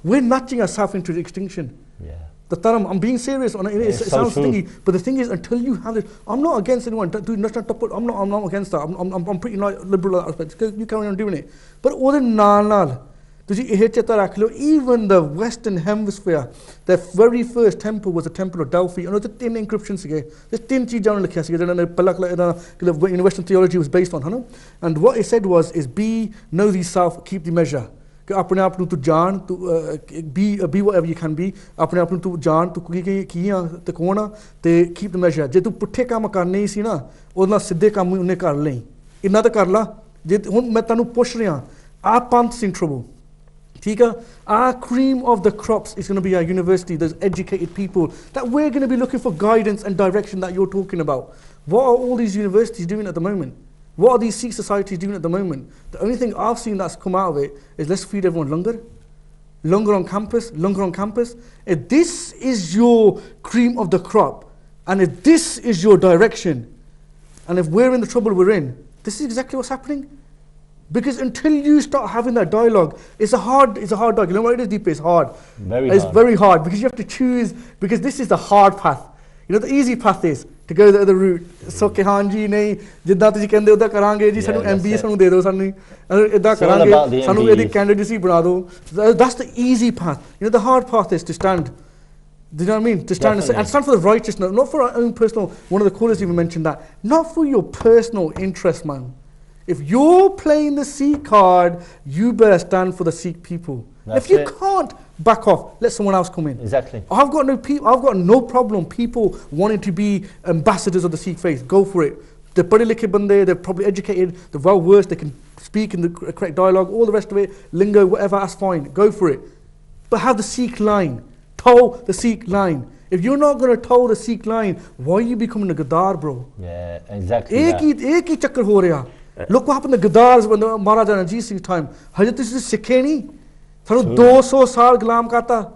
C: We're nudging ourselves into extinction.
A: Yeah.
C: The taram, I'm being serious on it. It sounds stingy, but the thing is, until you have it, I'm not against anyone. I'm not against that. I'm pretty liberal in that aspect. You carry on doing it. But other nal, even the Western Hemisphere, the very first temple was the Temple of Delphi. And there's 10 encryptions again. There's 10 in Western theology was based on. And what it said was, be, know thyself, keep the measure. अपने आप ਨੂੰ ਤੂੰ ਜਾਣ ਤੂੰ be whatever you can be ਆਪਣੇ ਆਪ ਨੂੰ ਤੂੰ ਜਾਣ ਤੂੰ ਕੀ ਆ ਤੇ ਕੌਣ ਆ ਤੇ keep the measure ਜੇ ਤੂੰ ਪੁੱਠੇ ਕੰਮ ਕਰਨੇ ਹੀ ਸੀ ਨਾ ਉਹਦੇ ਨਾਲ ਸਿੱਧੇ ਕੰਮ ਉਹਨੇ ਕਰ ਲਈ ਇੰਨਾ ਤਾਂ ਕਰ ਲਾ ਜੇ ਹੁਣ ਮੈਂ ਤੁਹਾਨੂੰ ਪੁੱਛ ਰਿਹਾ ਆ ਪੰਥ in trouble ਠੀਕ ਆ our cream of the crops is going to be our university, those educated people that we're going to be looking for guidance and direction that you're talking about. What are all these universities doing at the moment? What are these Sikh societies doing at the moment? The only thing I've seen that's come out of it is let's feed everyone langar on campus. If this is your cream of the crop, and if this is your direction, and if we're in the trouble we're in, this is exactly what's happening. Because until you start having that dialogue, it's a hard dialogue. You know what it is, Deepa? It's hard. It's very hard because you have to choose, because this is the hard path. You know, the easy path is to go the other route. So कि हाँ जी नहीं जितना तुझे कहते उधर करांगे जी सानू MBA सानू दे दो सानू इधर करांगे सानू ये candidacy बना दो. That's the easy path. You know, the hard path is to stand. Do you know what I mean? To stand and stand for the righteousness, not for our own personal. One of the callers even mentioned that. Not for your personal interest, man. If you're playing the Sikh card, you better stand for the Sikh people. If you can't, back off. Let someone else come in.
A: Exactly.
C: I've got no problem people wanting to be ambassadors of the Sikh faith. Go for it. They're pade likhe bande, they're probably educated, they're well versed, they can speak in the correct dialogue, all the rest of it, lingo, whatever, that's fine. Go for it. But have the Sikh line. Toe the Sikh line. If you're not going to toe the Sikh line, why are you becoming a Gadar, bro?
A: Yeah, exactly.
C: Ek hi chakkar ho raha. Look what happened to Gadars when the Maharaja Ranjit Singh's time. Hajat is Sikhe nahi. 200 saal gulam kata.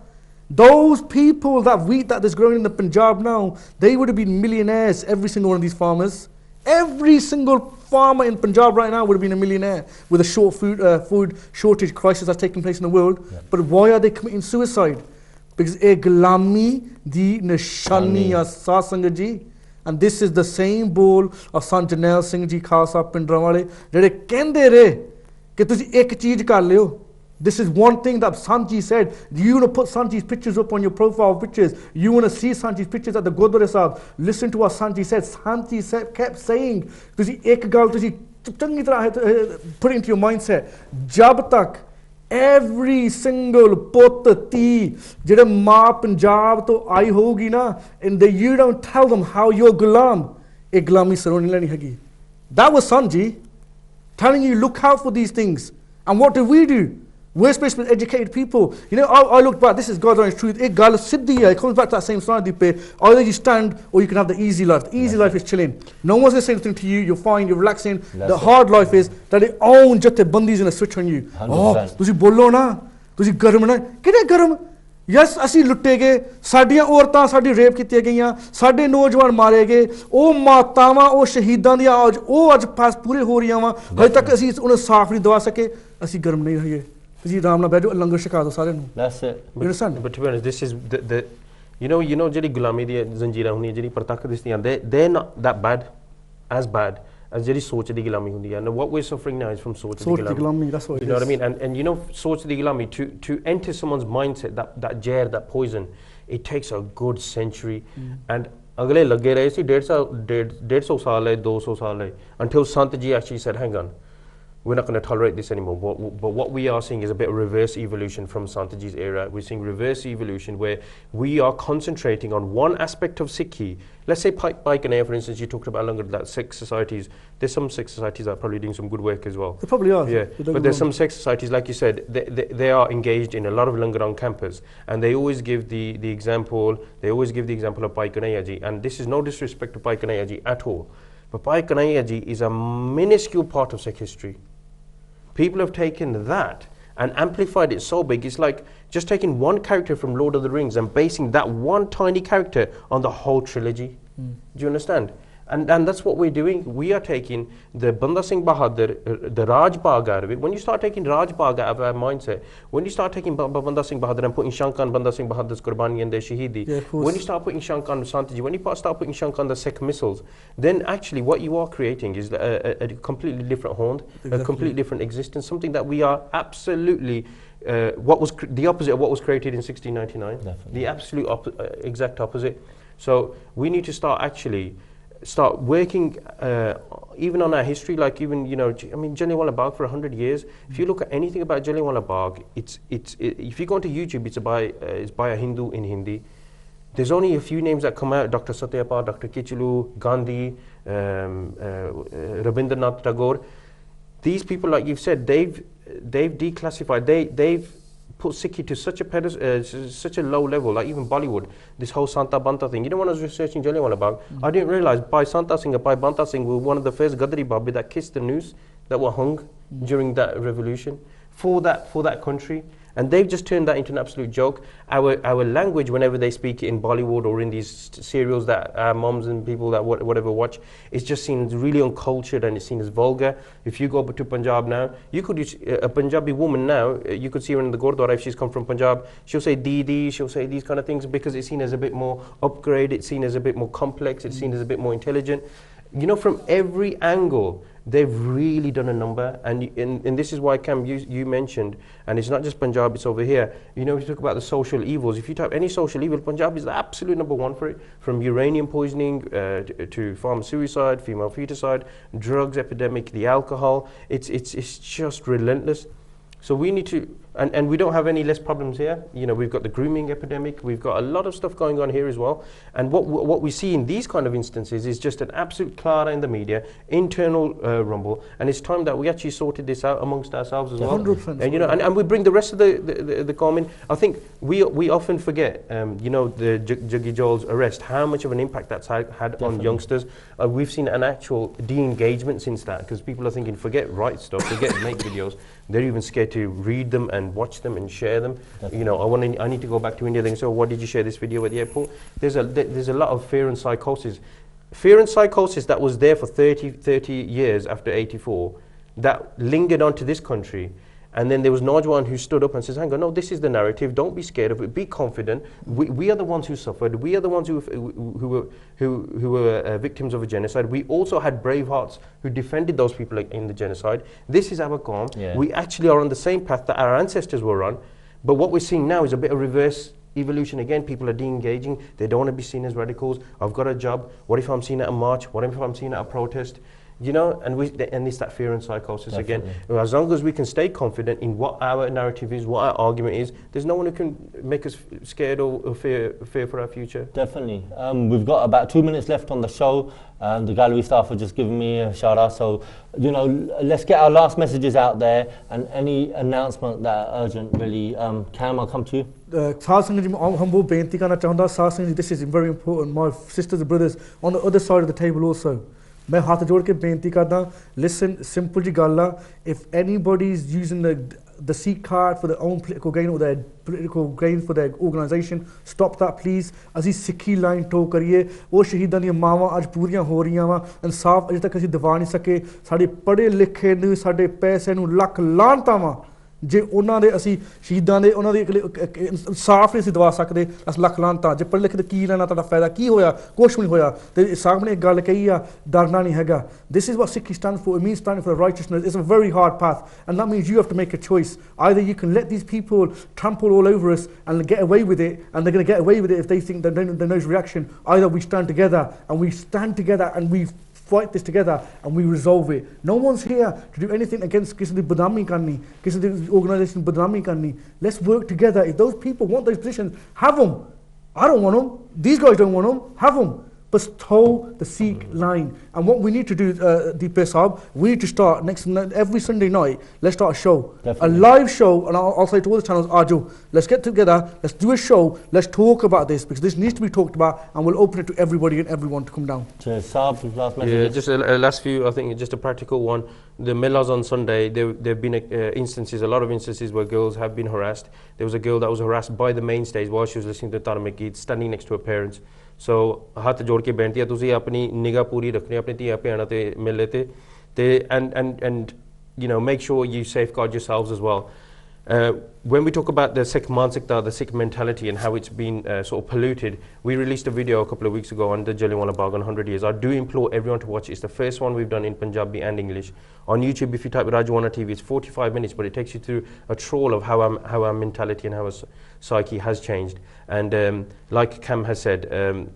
C: Those people that is growing in the Punjab now, they would have been millionaires, every single one of these farmers. Every single farmer in Punjab right now would have been a millionaire with a food shortage crisis that's taking place in the world. Yeah. But why are they committing suicide? Because a gulami di nishani sa sangat ji. And this is the same bowl of Sant Jarnail Singh ji Khalsa Pindran wale jehde kende re ki tusi ek cheez kar leo. This is one thing that Sanji said. You want to put Sanji's pictures up on your profile pictures. You want to see Sanji's pictures at the Gurdwara Sahib. Listen to what Sanji said. Sanji kept saying, tusi ek gal tusi changi tarah put it into your mindset. Jab tak every single put ti jehda maa Punjab to aayi hogi na, and that you don't tell them how you're gulam, ek gulami saroni leni hagi. That was Sanji telling you, look out for these things. And what did we do? We're supposed to be educated people. You know, I looked back, this is God's honest truth. It comes back to that same slide. Either you stand or you can have the easy life. The easy life is chilling. No one's going to say anything to you. You're fine, you're relaxing. The hard life is that it own jatte bandi is going to switch on you. 100%. Oh, tusi bolo na, tusi garam na. Kide garam? Yes, ਅਸੀਂ ਲੁੱਟੇ ਗਏ, ਸਾਡੀਆਂ ਔਰਤਾਂ ਸਾਡੀ rape ਕੀਤੀਆਂ ਗਈਆਂ, ਸਾਡੇ ਨੌਜਵਾਨ ਮਾਰੇ ਗਏ, ਉਹ ਮਾਤਾਵਾਂ ਉਹ ਸ਼ਹੀਦਾਂ ਦੀਆਂ ਉਹ ਅੱਜ ਪੂਰੇ ਹੋ ਰਹੀਆਂ ਵਾ, ਹਜੇ ਤੱਕ ਅਸੀਂ ਉਹਨਾਂ ਸਾਫ਼ ਨਹੀਂ ਦਵਾ ਸਕੇ, ਅਸੀਂ ਗਰਮ ਨਹੀਂ ਹੋਈਏ. ਤੁਸੀਂ ਆਰਾਮ ਨਾਲ ਬੈਠ ਜਾਓ, ਲੰਗਰ ਛਕਾ ਦਿਓ ਸਾਰਿਆਂ ਨੂੰ. That's it. You understand?
B: But to be honest, this is the you know ਜਿਹੜੀ ਗੁਲਾਮੀ ਦੀਆਂ ਜ਼ੰਜੀਰਾਂ ਹੁੰਦੀਆਂ ਜਿਹੜੀ ਪ੍ਰਤੱਖ ਦਿਸਦੀਆਂ, they're not that bad, as bad as ਜਿਹੜੀ ਸੋਚ ਦੀ ਗੁਲਾਮੀ ਹੁੰਦੀ ਹੈ. And what we're suffering now is from ਸੋਚ ਦੀ ਗੁਲਾਮੀ. That's what it is. You know what I mean? And you know, ਸੋਚ ਦੀ ਗੁਲਾਮੀ, to enter someone's mindset, that ਜ਼ਹਿਰ, that poison, it takes a good century. And ਅਗਲੇ ਲੱਗੇ ਰਹੇ ਸੀ 150 ਸਾਲ ਹੈ, 200 ਸਾਲ ਹੈ, until Sant ji actually said, hang on, we're not going to tolerate this anymore. But what we are seeing is a bit of reverse evolution from Santaji's era. We're seeing reverse evolution where we are concentrating on one aspect of Sikhi. Let's say Paikanaya, for instance, you talked about Langar, that Sikh societies. There's some Sikh societies that are probably doing some good work as well.
C: They probably are.
B: Yeah, but there's some Sikh societies, like you said, they are engaged in a lot of Langar on campus. And they always give the example, of Paikanaya ji. And this is no disrespect to Paikanaya ji at all. But Paikanaya ji is a minuscule part of Sikh history. People have taken that and amplified it so big. It's like just taking one character from Lord of the Rings and basing that one tiny character on the whole trilogy. Do you understand? And that's what we're doing. We are taking the Banda Singh Bahadur, the Raj Bagh out of it. When you start taking Raj Bagh out of our mindset, when you start taking Banda Singh Bahadur and putting Shankan Banda Singh Bahadur's Qurbani and their Shahidi, when you start putting Shankan Santiji, when you start putting Shankan the Sikh missiles, then actually what you are creating is a completely different haunt, a completely different existence, something that we are absolutely what was the opposite of what was created in 1699. Definitely. The absolute exact opposite. So we need to start working even on our history, like even, you know, I mean, Jallianwala Bagh for 100 years. If you look at anything about Jallianwala Bagh, if you go onto YouTube, it's by a Hindu in Hindi. There's only a few names that come out: Dr. Satyapal, Dr. Kichlu, Gandhi, Rabindranath Tagore. These people, like you've said, they've declassified, they've put Sikhi to such a low level, like even Bollywood, this whole Santa Banta thing. You know, when I was researching Jallianwala Bagh, I didn't realize Bhai Santa Singh and Bhai Banta Singh were one of the first Gadari Babi that kissed the noose that were hung during that revolution for that country. And they've just turned that into an absolute joke. Our language, whenever they speak it in Bollywood or in these serials that our moms and people that whatever watch, it's just seen as really uncultured and it's seen as vulgar. If you go to Punjab now, you could a Punjabi woman now, you could see her in the Gurdwara if she's come from Punjab. She'll say Didi, she'll say these kind of things because it's seen as a bit more upgrade, it's seen as a bit more complex, it's seen as a bit more intelligent. You know, from every angle, they've really done a number, and this is why, Cam, you mentioned, and it's not just Punjab, it's over here. You know, we talk about the social evils. If you type any social evil, Punjab is the absolute number one for it, from uranium poisoning to farmer suicide, female feticide, drugs epidemic, the alcohol. It's just relentless. So we need to, and we don't have any less problems here. You know, we've got the grooming epidemic, we've got a lot of stuff going on here as well. And what we see in these kind of instances is just an absolute clara in the media, internal rumble, and it's time that we actually sorted this out amongst ourselves as well.
C: 100%.
B: And you know, and we bring the rest of the comment. I think we often forget, you know, the Juggy Joel's arrest, how much of an impact that's had on youngsters. We've seen an actual de-engagement since that, because people are thinking, forget write stuff, forget make videos. They're even scared to read them and watch them and share them. Definitely. You know, I need to go back to India. They say, so what did you share this video at the airport? There's a lot of fear and psychosis. Fear and psychosis that was there for 30 years after 84, that lingered onto this country. And then there was Najwan who stood up and says, hang on, no, this is the narrative. Don't be scared of it. Be confident. We are the ones who suffered. We are the ones who were victims of a genocide. We also had brave hearts who defended those people in the genocide. This is our Qawm. Yeah. We actually are on the same path that our ancestors were on. But what we're seeing now is a bit of reverse evolution again. People are de-engaging. They don't want to be seen as radicals. I've got a job. What if I'm seen at a march? What if I'm seen at a protest? You know, and it's that fear and psychosis. Definitely. Again. As long as we can stay confident in what our narrative is, what our argument is, there's no one who can make us scared or fear for our future.
A: Definitely. We've got about 2 minutes left on the show. The gallery staff have just given me a shout out. So, you know, let's get our last messages out there and any announcement that are urgent, really. Cam, I'll come to you.
C: This is very important. My sisters and brothers on the other side of the table also. मैं हाथ जोड़ के बेनती करदा, listen, simple जी गल आ, if anybody is using the Sikh card for their own political gain or their political gain for their organisation, stop that please. ਅਸੀਂ ਸਿੱਖੀ line to ਕਰੀਏ, ਉਹ ਸ਼ਹੀਦਾਂ ਦੀਆਂ ਮਾਵਾਂ ਅੱਜ ਪੂਰੀਆਂ ਹੋ ਰਹੀਆਂ ਵਾ, ਇਨਸਾਫ ਅਜੇ ਤੱਕ ਅਸੀਂ ਦਿਵਾ ਨਹੀਂ ਸਕੇ, ਸਾਡੇ ਪੜ੍ਹੇ ਲਿਖੇ ਨੂੰ ਸਾਡੇ ਪੈਸੇ ਨੂੰ ਲੱਖ ਲਾਹਨਤਾਂ ਵਾ ਜੇ ਉਹਨਾਂ ਦੇ ਅਸੀਂ ਸ਼ਹੀਦਾਂ ਦੇ ਉਹਨਾਂ ਦੇ ਇਨਸਾਫ ਨਹੀਂ ਅਸੀਂ ਦਵਾ ਸਕਦੇ, ਅਸੀਂ ਲੱਖ ਲਾਹਨਤਾਂ ਜੇ ਪੜ੍ਹੇ ਲਿਖੇ ਤੇ ਕੀ ਲੈਣਾ, ਤੁਹਾਡਾ ਫਾਇਦਾ ਕੀ ਹੋਇਆ, ਕੁਛ ਵੀ ਨਹੀਂ ਹੋਇਆ। ਤੇ ਸਾਹਿਬ ਨੇ ਇੱਕ ਗੱਲ ਕਹੀ ਆ, ਡਰਨਾ ਨਹੀਂ ਹੈਗਾ। This is what Sikhi stands for. It means standing for righteousness. It's a very hard path, and that means you have to make a choice. Either you can let these people trample all over us and get away with it, and they're going to get away with it if they think that there's no reaction. Either we stand together and we fight this together and we resolve it. No one's here to do anything against ਕਿਸੇ ਦੀ ਬਦਨਾਮੀ ਕਰਨੀ, ਕਿਸੇ ਦੀ organisation ਬਦਨਾਮੀ ਕਰਨੀ. Let's work together. If those people want those positions, have them. I don't want them. These guys don't want them. Have them. But toe the Sikh line. And what we need to do, Deepa Saab, we need to start every Sunday night, let's start a show. Definitely. A live show, and I'll say to all the channels, Ajo, let's get together, let's do a show, let's talk about this, because this needs to be talked about, and we'll open it to everybody and everyone to come down.
A: Saab, last message.
B: Yeah, just a last few, I think just a practical one. the Millas on Sunday, there have been instances, a lot of instances where girls have been harassed. There was a girl that was harassed by the main stage while she was listening to Tarmic Geet, standing next to her parents. So, हाथ जोड़ के बेनती है तुसी अपनी निगाह पूरी रखनी अपनी धियां भैणां ते मेले ते and you know, make sure you safeguard yourselves as well. When we talk about the Sikh Mansikta, the Sikh mentality and how it's been sort of polluted, we released a video a couple of weeks ago on the Jallianwala Bagh on 100 years. I do implore everyone to watch it. It's the first one we've done in Punjabi and English. On YouTube, if you type Rajwana TV, it's 45 minutes, but it takes you through a trawl of how our mentality and how our psyche has changed. And like Cam has said,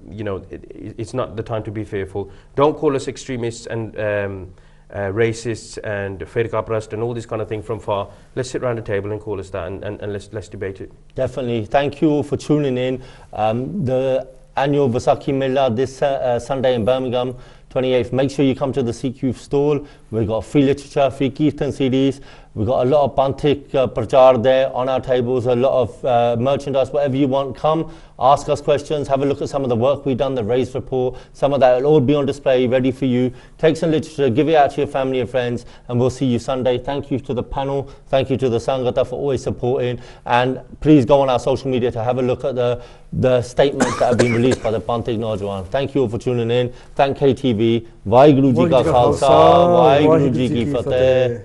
B: you know, it's not the time to be fearful. Don't call us extremists and racists and firqa-parast and all this kind of thing from far. Let's sit around the table and call us that, and let's debate it.
A: Definitely. Thank you for tuning in. The annual Vaisakhi Mela this Sunday in Birmingham, 28th. Make sure you come to the Sikh Youth stall. We've got free literature, free Kirtan CDs. We've got a lot of Bantik Prachar there on our tables, a lot of merchandise, whatever you want. Come, ask us questions, have a look at some of the work we've done, the RAISE report. Some of that will all be on display, ready for you. Take some literature, give it out to your family and friends, and we'll see you Sunday. Thank you to the panel. Thank you to the Sangata for always supporting. And please go on our social media to have a look at the statements that have been released by the Bantik Naujawan. Thank you all for tuning in. Thank KTV. Waheguru Ji Ka Khalsa, Waheguru Ji Ki Fateh.